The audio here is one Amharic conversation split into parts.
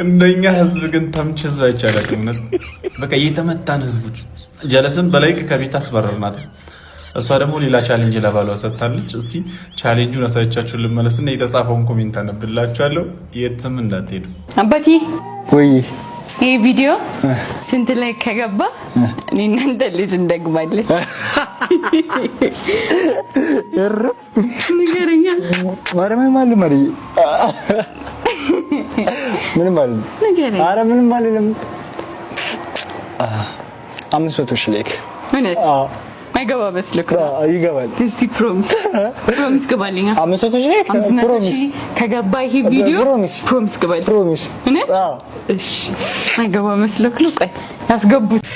እንደኛ ህዝብ ግን ተምች ህዝብ አይቻላልም ነው በቃ የተመታን ህዝቦች ጀለስን በላይክ ከቤት አስበረርናት እሷ ደግሞ ሌላ ቻሌንጅ ለባሏ ሰጥታለች እስቲ ቻሌንጁን አሳይቻችሁ ልመለስና የተጻፈውን ኮሜንት አነብላችኋለሁ የትም እንዳትሄዱ አባቴ ወይ ይሄ ቪዲዮ ስንት ላይ ከገባ እኔና እንደ ልጅ እንደግማለን ንገረኛ ማረም ማለ ማሪ ምን ማለ ንገረኛ አረ ምን ማለለም 500 ሺህ ላይክ እውነት አይገባ መስልኩ ይገባል እስቲ ፕሮሚስ ገባልኛ 500 ሺህ ላይክ ፕሮሚስ ከገባ ይሄ ቪዲዮ ፕሮሚስ ገባል ፕሮሚስ እውነት እሺ አይገባ መስልኩ ነው ቆይ ያስገቡት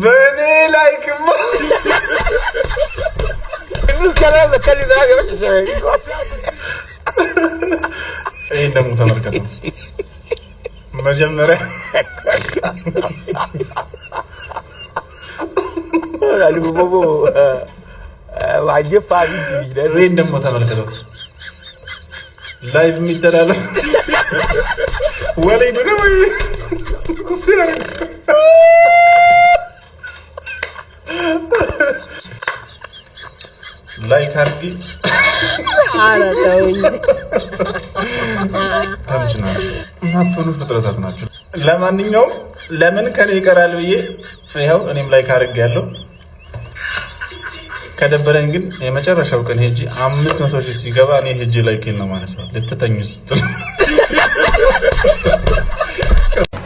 በኔ ላይክ ከላም ከሊዛ ገበሽ ይሄን ደግሞ ተመልከቱ መጀመሪያ አልቡቦ ዋጀፋ ቢዲ ይሄን ደግሞ ተመልከቱ ላይቭ የሚተላለፍ ወለይ ነው ላይክ አድርጊ አላታውኝ ተምችናችሁ ማጥቶሉ ፍጥረታት ናችሁ ለማንኛውም ለምን ከኔ ይቀራል ብዬ ይሄው እኔም ላይክ አድርጌያለሁ ከደበረኝ ግን የመጨረሻው ቀን ሄጂ 500 ሺህ ሲገባ እኔ ሄጂ ላይክ ነው ማለት ነው ልትተኙስ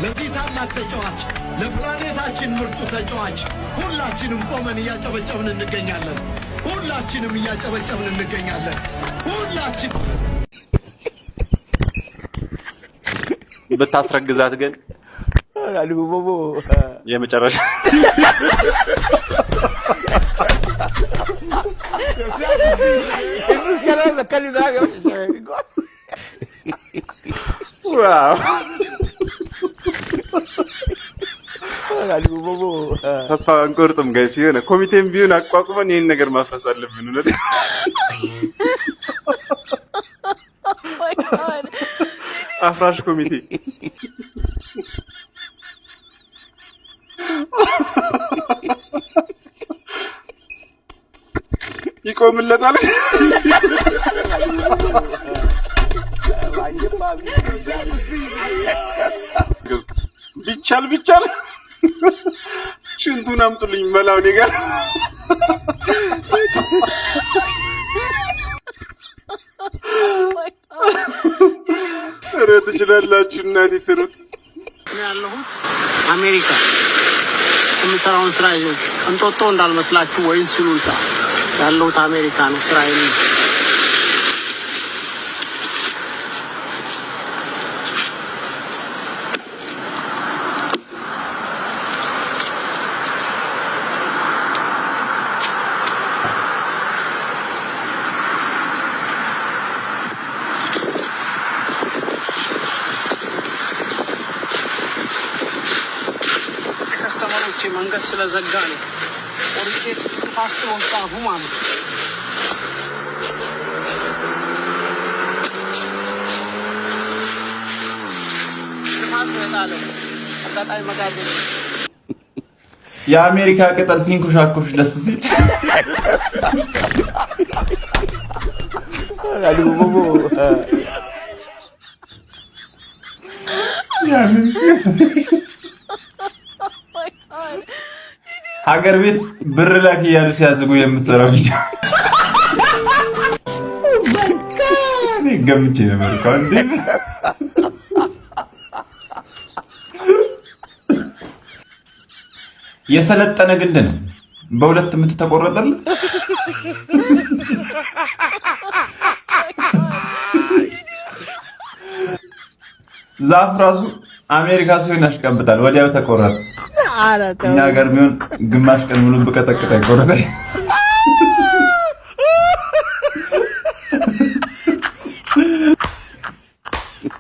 ለዚህ ታላቅ ተጫዋች ለፕላኔታችን ምርጡ ተጫዋች ሁላችንም ቆመን እያጨበጨብን እንገኛለን ሁላችን ብታስረግዛት ግን አልቡቦ የመጨረሻ ከላም ከሊዛ ገበሽ ዋው አልቡቦ ተስፋ አንቆርጥም ጋይስ የሆነ ኮሚቴም ቢሆን አቋቁመን ይሄን ነገር ማፍረስ አለብን ነው አፍራሽ ኮሚቴ ይቆምለታል ቢቻል ሽንቱን አምጡልኝ መላው እኔ ጋር ትችላላችሁ እናቴ ትሩት ያለሁት አሜሪካ የምሰራውን ስራ እንጦጦ እንዳልመስላችሁ ወይስ ሱሉልታ ያለሁት አሜሪካ ነው ስራዬ መንገድ ስለዘጋ ነው ወርቄ ፋስት ወጣሁ ማለት የአሜሪካ ቅጠል ሲንኩሻኩሽ ደስ ሲል አልቡቦ ሀገር ቤት ብር ላክ እያሉ ሲያዝጉ የምትሰራው ቪዲዮ ገምቼ ነበር እኮ እንዴ የሰለጠነ ግንድ ነው በሁለት ምት ተቆረጠል ዛፍ ራሱ አሜሪካ ሲሆን ያሽቀብጣል ወዲያው ተቆረጠ እኛ ሀገር ቢሆን ግማሽ ቀን ሙሉ በቀጠቀጠ ይቆረጣል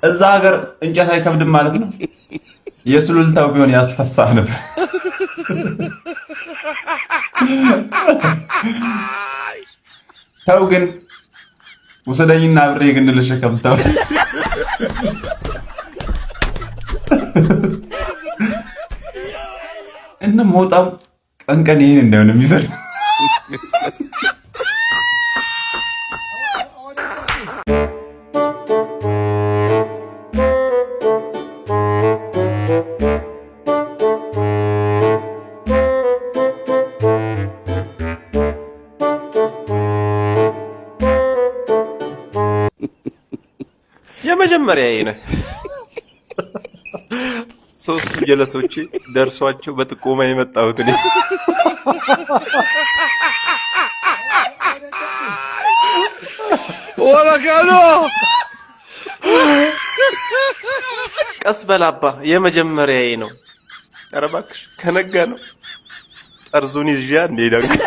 እዛ ሀገር እንጨት አይከብድም ማለት ነው የሱሉልታው ቢሆን ያስፈሳ ነበር ተው ግን ወሰደኝና አብሬ ግን ልሸከም ተው። እና ሞጣም ቀን ቀን ይሄን እንዳይሆን የሚሰል የመጀመሪያዬ ነህ። ሶስቱ ጀለሶቼ ደርሷቸው በጥቆማ የመጣሁት እኔ። ወለካሎ ቀስ በላባ የመጀመሪያዬ ነው። ኧረ እባክሽ ከነጋ ነው ጠርዙን ይዤ እንሄዳለን።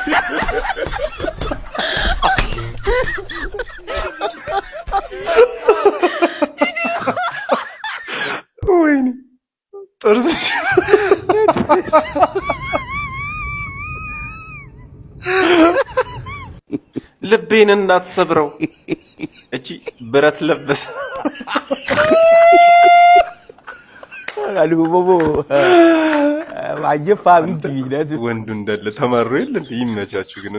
ወይኔ ጠርዝ ልቤን እንዳትሰብረው እቺ ብረት ለበሰ አልኩ ቦቦ ማጀፋ ቢት ይለት ወንዱ እንዳለ ተማሩ የለ ይመቻችሁ ግን